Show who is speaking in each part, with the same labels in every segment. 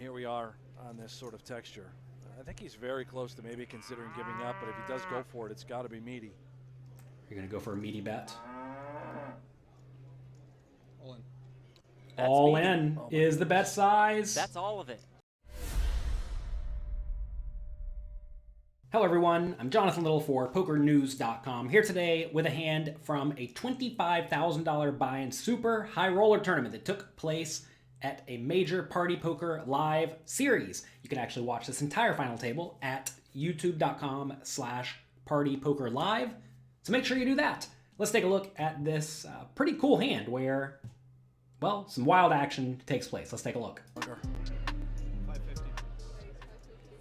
Speaker 1: here we are on this sort of texture. I think he's very close to maybe considering giving up, but if he does go for it, it's got to be meaty.
Speaker 2: You're going to go for a meaty bet.
Speaker 3: All in.
Speaker 2: All in is the bet size.
Speaker 4: That's all of it.
Speaker 2: Hello everyone, I'm Jonathan Little for PokerNews.com, here today with a hand from a $25,000 buy-in super high roller tournament that took place at a major Party Poker live series. You can actually watch this entire final table at youtube.com/partypokerlive. So make sure you do that. Let's take a look at this pretty cool hand where, well, some wild action takes place. Let's take a look.
Speaker 3: 550.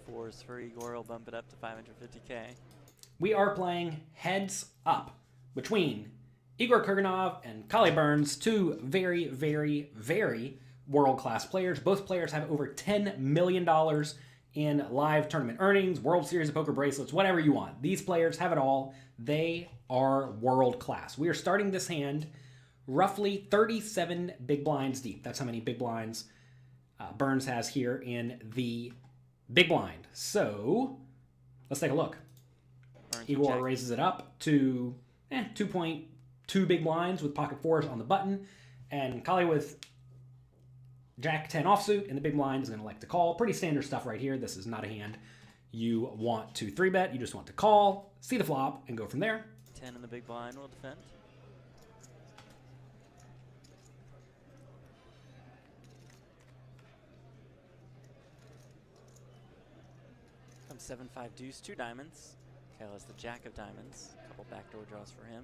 Speaker 4: Fours for Igor will bump it up to 550K.
Speaker 2: We are playing heads up between Igor Kurganov and Kahle Burns, two very, very, very world-class players. Both players have over $10 million in live tournament earnings, World Series of Poker bracelets, whatever you want. These players have it all. They are world-class. We are starting this hand roughly 37 big blinds deep. That's how many big blinds Burns has here in the big blind. So let's take a look.
Speaker 4: Burns
Speaker 2: Igor raises it up to 2.2 big blinds with pocket fours on the button, and Kahle with Jack 10 offsuit in the big blind is going to elect to call. Pretty standard stuff right here. This is not a hand you want to 3-bet. You just want to call, see the flop, and go from there.
Speaker 4: 10 in the big blind will defend. Comes 7-5 deuce, 2 diamonds. Kahle has the jack of diamonds. A couple backdoor draws for him.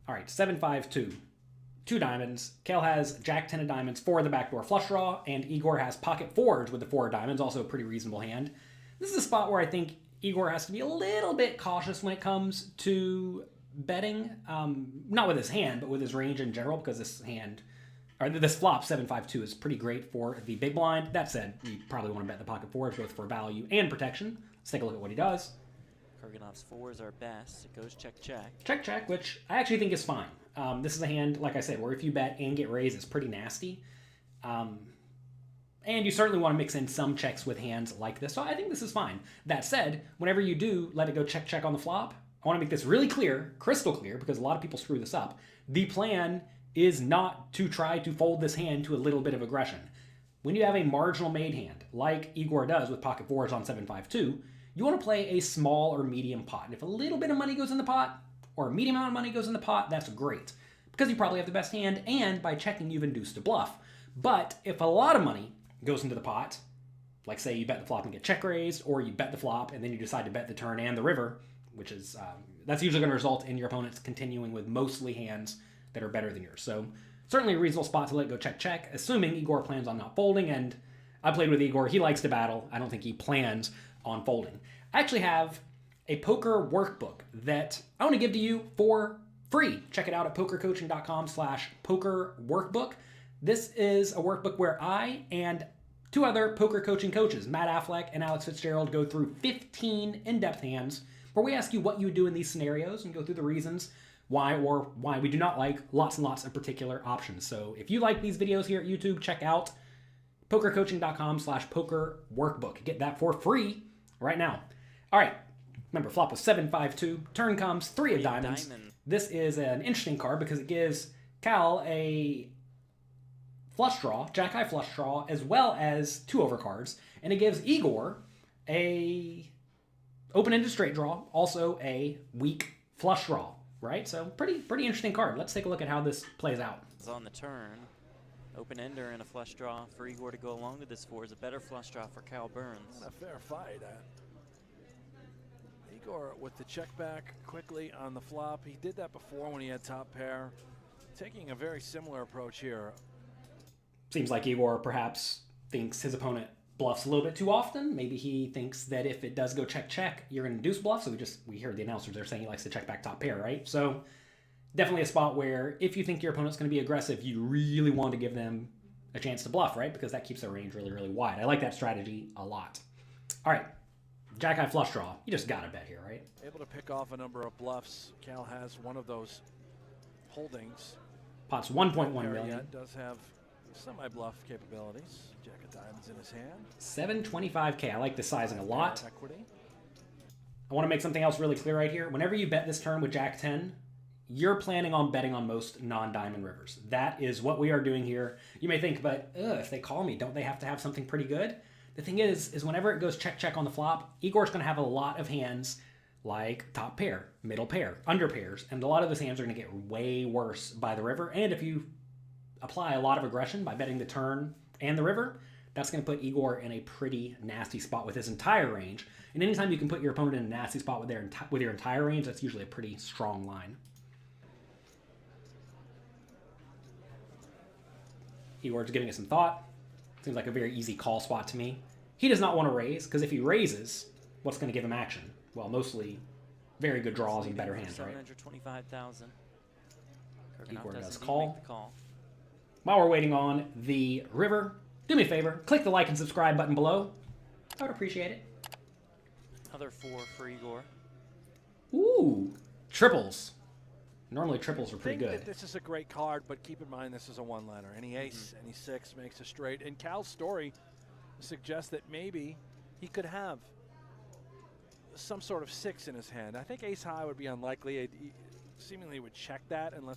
Speaker 2: All right, 7-5-2. 2 diamonds. Kahle has Jack 10 of diamonds for the backdoor flush draw, and Igor has pocket fours with the 4 of diamonds, also a pretty reasonable hand. This is a spot where I think Igor has to be a little bit cautious when it comes to betting. Not with his hand, but with his range in general, because this flop, 7-5-2, is pretty great for the big blind. That said, you probably want to bet the pocket fours, both for value and protection. Let's take a look at what he does.
Speaker 4: Kurganov's fours are best. It goes check, check.
Speaker 2: Check, check, which I actually think is fine. This is a hand, like I said, where if you bet and get raised, it's pretty nasty. And you certainly want to mix in some checks with hands like this, so I think this is fine. That said, whenever you do let it go check, check on the flop, I want to make this really clear, crystal clear, because a lot of people screw this up. The plan is not to try to fold this hand to a little bit of aggression. When you have a marginal made hand, like Igor does with pocket fours on 7-5-2, you want to play a small or medium pot. And if a little bit of money goes in the pot, or a medium amount of money goes in the pot, that's great. Because you probably have the best hand, and by checking, you've induced a bluff. But if a lot of money goes into the pot, like say you bet the flop and get check raised, or you bet the flop and then you decide to bet the turn and the river, which is, that's usually going to result in your opponents continuing with mostly hands that are better than yours. So certainly a reasonable spot to let it go check, check, assuming Igor plans on not folding, and I played with Igor. He likes to battle. I don't think he plans on folding. I actually have a poker workbook that I want to give to you for free. Check it out at pokercoaching.com/pokerworkbook. This is a workbook where I and 2 other poker coaching coaches, Matt Affleck and Alex Fitzgerald, go through 15 in-depth hands where we ask you what you would do in these scenarios and go through the reasons why or why we do not like lots and lots of particular options. So if you like these videos here at YouTube, check out pokercoaching.com/pokerworkbook. Get that for free right now. All right. Remember, flop was 7-5-2. Turn comes 3 of diamonds. This is an interesting card because it gives Kahle a flush draw, jack high flush draw, as well as 2 overcards, and it gives Igor a open-ended straight draw, also a weak flush draw, right? So pretty interesting card. Let's take a look at how this plays out.
Speaker 4: It's on the turn. Open ender and a flush draw for Igor to go along with this 4 is a better flush draw for Kahle Burns.
Speaker 1: Not a fair fight. Igor with the check back quickly on the flop. He did that before when he had top pair. Taking a very similar approach here.
Speaker 2: Seems like Igor perhaps thinks his opponent bluffs a little bit too often. Maybe he thinks that if it does go check, check, you're going to induce bluff. So we heard the announcers are saying he likes to check back top pair, right? So definitely a spot where if you think your opponent's going to be aggressive, you really want to give them a chance to bluff, right? Because that keeps their range really, really wide. I like that strategy a lot. All right. Jack high flush draw. You just got to bet here, right?
Speaker 1: Able to pick off a number of bluffs. Kahle has one of those holdings.
Speaker 2: Pot's 1.1 million.
Speaker 1: Does have Semi-bluff capabilities. Jack of diamonds in his hand.
Speaker 2: 725K. I like the sizing a lot.
Speaker 1: Equity.
Speaker 2: I want to make something else really clear right here. Whenever you bet this turn with Jack 10, you're planning on betting on most non-diamond rivers. That is what we are doing here. You may think, but if they call me, don't they have to have something pretty good? The thing is whenever it goes check on the flop, Igor's going to have a lot of hands like top pair, middle pair, under pairs, and a lot of those hands are going to get way worse by the river. And if you apply a lot of aggression by betting the turn and the river, that's going to put Igor in a pretty nasty spot with his entire range. And anytime you can put your opponent in a nasty spot with your entire range, that's usually a pretty strong line. Igor's giving it some thought. Seems like a very easy call spot to me. He does not want to raise, because if he raises, what's going to give him action? Well, mostly very good draws and better hands, right?
Speaker 4: 725,000.
Speaker 2: Igor does call. While we're waiting on the river, do me a favor, click the like and subscribe button below. I would appreciate it.
Speaker 4: Another 4 for Igor.
Speaker 2: Ooh, triples. Normally triples are
Speaker 1: I
Speaker 2: pretty
Speaker 1: think
Speaker 2: good.
Speaker 1: that this is a great card, but keep in mind this is a one-liner. Any ace, any six makes a straight. And Cal's story suggests that maybe he could have some sort of six in his hand. I think ace high would be unlikely. He seemingly would check that unless.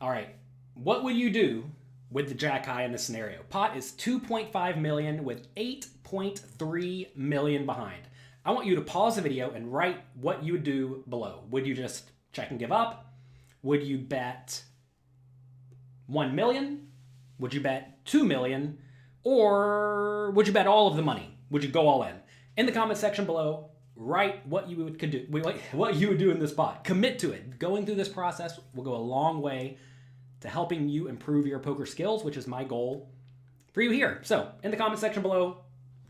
Speaker 2: All right, what would you do with the jack high in this scenario? Pot is 2.5 million with 8.3 million behind. I want you to pause the video and write what you would do below. Would you just check and give up? Would you bet 1 million? Would you bet 2 million? Or would you bet all of the money? Would you go all in? In the comment section below, write what you would do, what you would do in this spot. Commit to it. Going through this process will go a long way to helping you improve your poker skills, which is my goal for you here. So in the comment section below,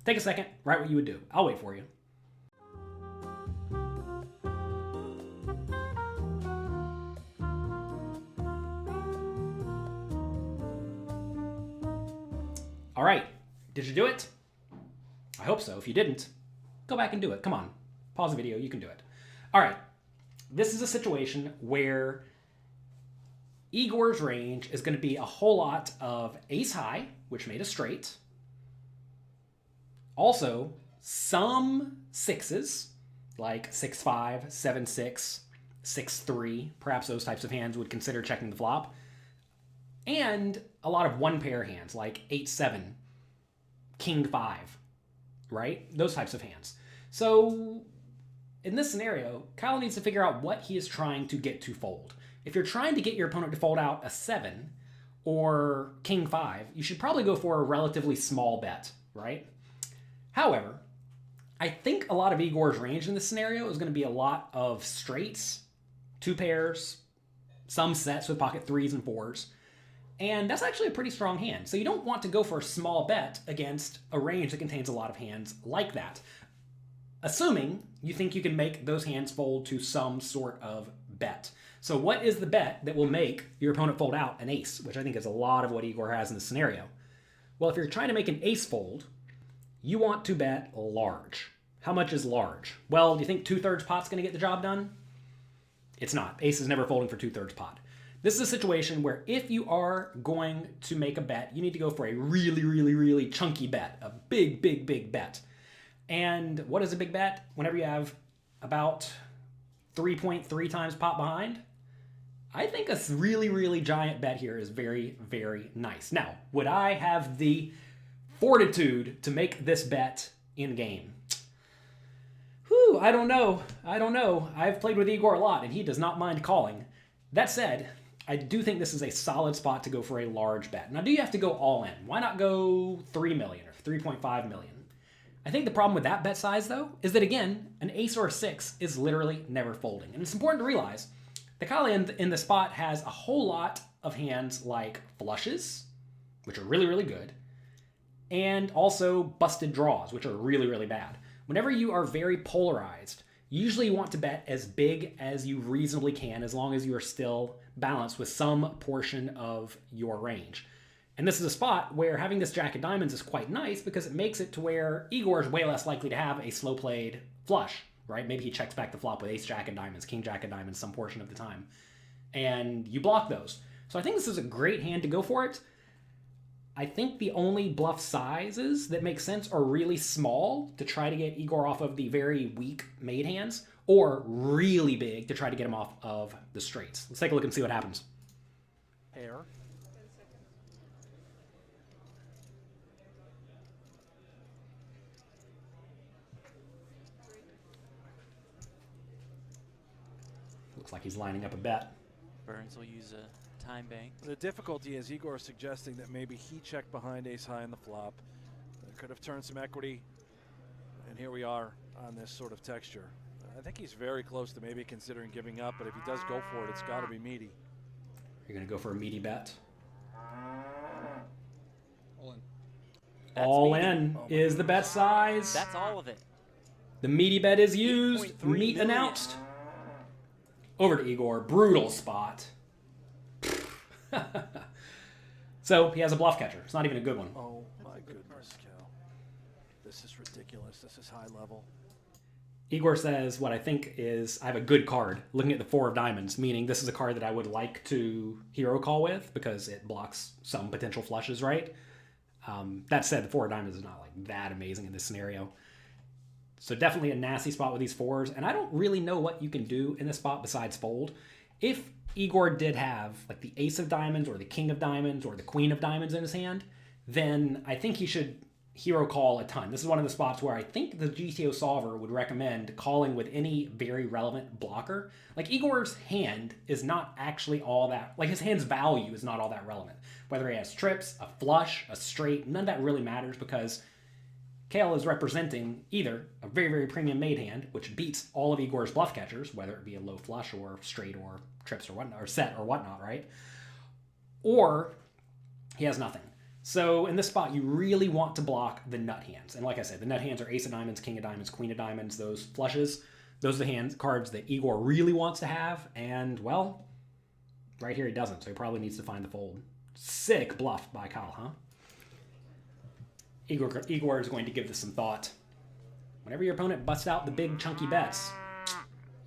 Speaker 2: take a second, write what you would do. I'll wait for you. All right, did you do it? I hope so. If you didn't, go back and do it. Come on, pause the video, you can do it. All right, this is a situation where Igor's range is going to be a whole lot of ace high, which made a straight. Also, some sixes, like 6-5, 7-6, 6-3, perhaps those types of hands would consider checking the flop. And a lot of one pair hands like 8-7, King-5, right? Those types of hands. So in this scenario, Kyle needs to figure out what he is trying to get to fold. If you're trying to get your opponent to fold out a 7 or King-5, you should probably go for a relatively small bet, right? However, I think a lot of Igor's range in this scenario is going to be a lot of straights, two pairs, some sets with pocket 3s and 4s. And that's actually a pretty strong hand. So you don't want to go for a small bet against a range that contains a lot of hands like that. Assuming you think you can make those hands fold to some sort of bet. So what is the bet that will make your opponent fold out an ace, which I think is a lot of what Igor has in this scenario? Well, if you're trying to make an ace fold, you want to bet large. How much is large? Well, do you think 2/3 pot's going to get the job done? It's not. Ace is never folding for 2/3 pot. This is a situation where if you are going to make a bet, you need to go for a really, really, really chunky bet. A big, big, big bet. And what is a big bet? Whenever you have about 3.3 times pot behind, I think a really, really giant bet here is very, very nice. Now, would I have the fortitude to make this bet in game? Whew, I don't know. I've played with Igor a lot, and he does not mind calling. That said, I do think this is a solid spot to go for a large bet. Now, do you have to go all in? Why not go 3 million or 3.5 million? I think the problem with that bet size, though, is that, again, an ace or a 6 is literally never folding. And it's important to realize the Kahle in the spot has a whole lot of hands like flushes, which are really, really good, and also busted draws, which are really, really bad. Whenever you are very polarized, usually you want to bet as big as you reasonably can as long as you are still balanced with some portion of your range. And this is a spot where having this jack of diamonds is quite nice because it makes it to where Igor is way less likely to have a slow played flush, right? Maybe he checks back the flop with ace jack of diamonds, king jack of diamonds some portion of the time. And you block those. So I think this is a great hand to go for it. I think the only bluff sizes that make sense are really small to try to get Igor off of the very weak made hands, or really big to try to get him off of the straights. Let's take a look and see what happens.
Speaker 1: Pair.
Speaker 2: Looks like he's lining up a bet.
Speaker 4: Burns will use a time bank.
Speaker 1: The difficulty is Igor is suggesting that maybe he checked behind ace high on the flop. That could have turned some equity. And here we are on this sort of texture. I think he's very close to maybe considering giving up, but if he does go for it, it's got to be meaty.
Speaker 2: You're going to go for a meaty bet.
Speaker 3: All in.
Speaker 4: That's
Speaker 2: All
Speaker 4: meaty.
Speaker 2: in
Speaker 1: Oh my
Speaker 2: is the bet size.
Speaker 4: That's all of it.
Speaker 2: The meaty bet is used.
Speaker 4: 8.3
Speaker 2: Meat
Speaker 4: million.
Speaker 2: announced. Over to Igor. Brutal spot. So he has a bluff catcher. It's not even a good one.
Speaker 1: Oh my goodness, Cal. This is ridiculous. This is high level.
Speaker 2: Igor says what I think is I have a good card, looking at the 4 of diamonds, meaning this is a card that I would like to hero call with because it blocks some potential flushes, right? That said, the 4 of diamonds is not like that amazing in this scenario. So definitely a nasty spot with these 4s, and I don't really know what you can do in this spot besides fold. If Igor did have like the ace of diamonds or the king of diamonds or the queen of diamonds in his hand, then I think he should hero call a ton. This is one of the spots where I think the GTO solver would recommend calling with any very relevant blocker. Like Igor's hand is not actually all that, like his hand's value is not all that relevant. Whether he has trips, a flush, a straight, none of that really matters because Kahle is representing either a very, very premium made hand, which beats all of Igor's bluff catchers, whether it be a low flush or straight or trips or whatnot, or set or whatnot, right? Or he has nothing. So in this spot, you really want to block the nut hands. And like I said, the nut hands are ace of diamonds, king of diamonds, queen of diamonds, those flushes. Those are the cards that Igor really wants to have. And, well, right here he doesn't, so he probably needs to find the fold. Sick bluff by Kahle, huh? Igor is going to give this some thought. Whenever your opponent busts out the big chunky bets,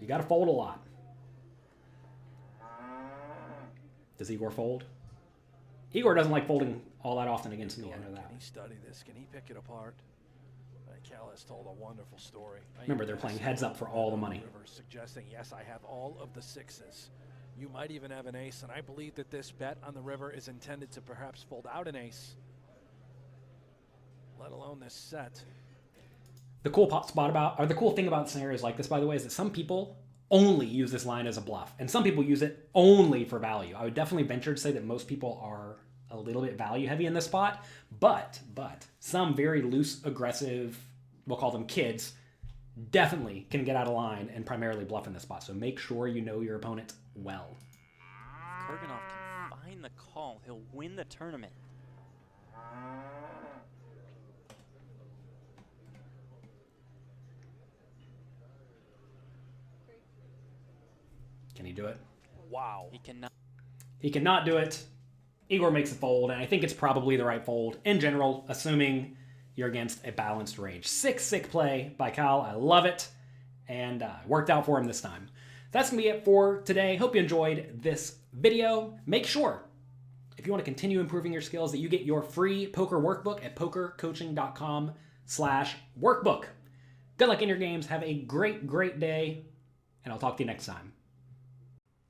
Speaker 2: you got to fold a lot. Does Igor fold? Igor doesn't like folding all that often against me. I know that.
Speaker 1: Can he study this? Can he pick it apart? Cal has told a wonderful story.
Speaker 2: Remember, they're playing heads up for all the money.
Speaker 1: Suggesting, yes, I have all of the 6s. You might even have an ace, and I believe that this bet on the river is intended to perhaps fold out an ace, let alone this set.
Speaker 2: The cool the cool thing about scenarios like this, by the way, is that some people only use this line as a bluff, and some people use it only for value. I would definitely venture to say that most people are a little bit value heavy in this spot, but some very loose, aggressive, we'll call them kids, definitely can get out of line and primarily bluff in this spot. So make sure you know your opponent well.
Speaker 4: If Kurganov can find the call, he'll win the tournament.
Speaker 2: Can he do it?
Speaker 1: Wow.
Speaker 4: He cannot.
Speaker 2: He cannot do it. Igor makes a fold, and I think it's probably the right fold in general, assuming you're against a balanced range. Sick play by Kahle. I love it, and worked out for him this time. That's going to be it for today. Hope you enjoyed this video. Make sure, if you want to continue improving your skills, that you get your free poker workbook at pokercoaching.com/workbook. Good luck in your games. Have a great day, and I'll talk to you next time.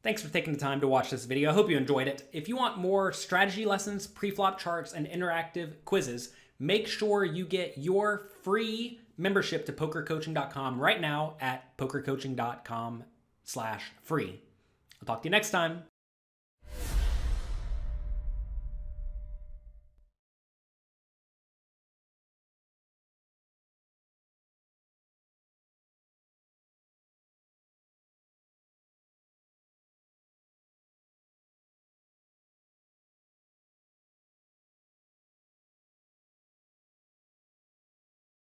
Speaker 2: Thanks for taking the time to watch this video. I hope you enjoyed it. If you want more strategy lessons, pre-flop charts, and interactive quizzes, make sure you get your free membership to pokercoaching.com right now at pokercoaching.com/free. I'll talk to you next time.